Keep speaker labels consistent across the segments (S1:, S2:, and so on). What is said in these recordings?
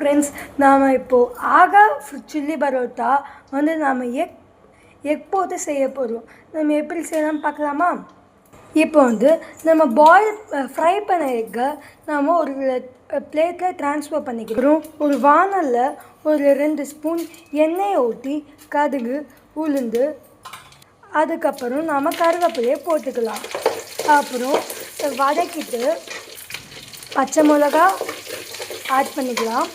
S1: Friends, நாம் இப்போது ஆகா சில்லி பரோட்டா வந்து நாம் எக் போட்டு செய்ய போகிறோம். நம்ம எப்படி செய்யலாம்னு பார்க்கலாமா? இப்போ வந்து நம்ம ஃப்ரை பண்ண எக்கை நாம் ஒரு பிளேட்டில் ட்ரான்ஸ்ஃபர் பண்ணிக்கிறோம். ஒரு வானலில் ஒரு 2 ஸ்பூன் எண்ணெயை ஊற்றி கடுகு, உளுந்து, அதுக்கப்புறம் நாம் கருவேப்பிலையை போட்டுக்கலாம். அப்புறம் வதக்கிட்டு பச்சை மிளகா ஆட் பண்ணிக்கலாம்.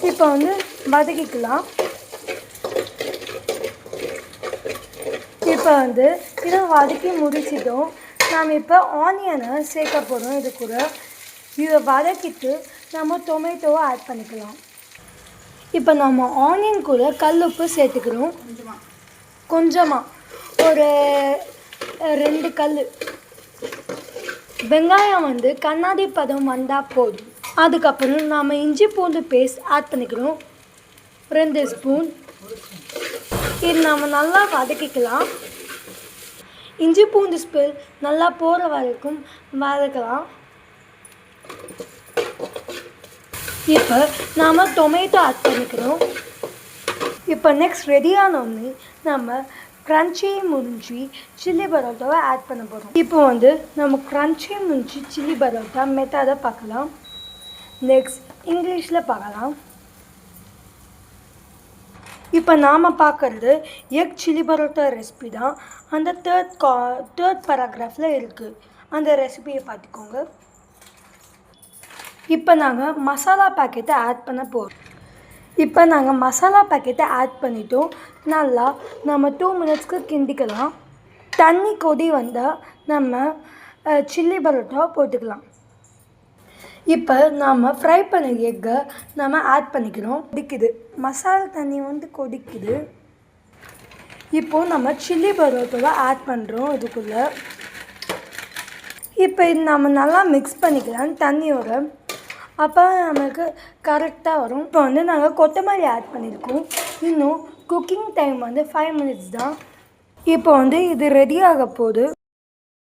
S1: இப்போ வந்து வதக்கிக்கலாம். இப்போ வந்து இதை வதக்கி முடிச்சிட்டோம். நாம் இப்போ ஆனியனை சேர்க்க போகிறோம். இது கூட இதை வதக்கிட்டு நம்ம டொமேட்டோவை ஆட் பண்ணிக்கலாம். இப்போ நம்ம ஆனியன் கூட கல் உப்பு சேர்த்துக்கிறோம். கொஞ்சமாக ஒரு 2 கல். வெங்காயம் வந்து கண்ணாடி பதம் வந்தால் போதும். அதுக்கப்புறம் நாம் இஞ்சி பூண்டு பேஸ்ட் ஆட் பண்ணிக்கிறோம். 2 ஸ்பூன். இது நாம் நல்லா வதக்கிக்கலாம். இஞ்சி பூண்டு ஸ்மெல் நல்லா போகிற வரைக்கும் வதக்கலாம். இப்போ நாம் டொமேட்டோ ஆட் பண்ணிக்கிறோம். இப்போ நெக்ஸ்ட் ரெடியானோடனே நம்ம க்ரன்ச்சி முஞ்சி சில்லி பரோட்டாவை ஆட் பண்ண போகிறோம். இப்போ வந்து நம்ம க்ரன்ச்சி முஞ்சி சில்லி பரோட்டா மெத்தடை பார்க்கலாம். நெக்ஸ்ட் இங்கிலீஷில் பார்க்கலாம். இப்போ நாம் பார்க்குறது எக் சில்லி பரோட்டா ரெசிபி தான். அந்த தேர்ட் பேராகிராஃபில் இருக்குது. அந்த ரெசிபியை பார்த்துக்கோங்க. இப்போ நாங்கள் மசாலா பேக்கெட்டை ஆட் பண்ண போகிறோம். இப்போ நாங்கள் மசாலா பேக்கெட்டை ஆட் பண்ணிட்டோம். நல்லா நம்ம 2 மினிட்ஸ்க்கு கிண்டிக்கலாம். தண்ணி கொதி வந்தால் நம்ம சில்லி பரோட்டா போட்டுக்கலாம். இப்போ நாம் ஃப்ரை பண்ண எக்கை நம்ம ஆட் பண்ணிக்கிறோம். கொதிக்குது, மசாலா தண்ணி வந்து கொதிக்குது. இப்போது நம்ம சில்லி பரோட்டாவை ஆட் பண்ணுறோம் இதுக்குள்ளே. இப்போ இது நம்ம நல்லா மிக்ஸ் பண்ணிக்கலாம் தண்ணியோட. அப்போ நமக்கு கரெக்டாக வரும். இப்போ வந்து நாங்கள் கொத்தமல்லி ஆட் பண்ணியிருக்கோம். இன்னும் குக்கிங் டைம் வந்து 5 மினிட்ஸ் தான். இப்போ வந்து இது ரெடி ஆக போகுது.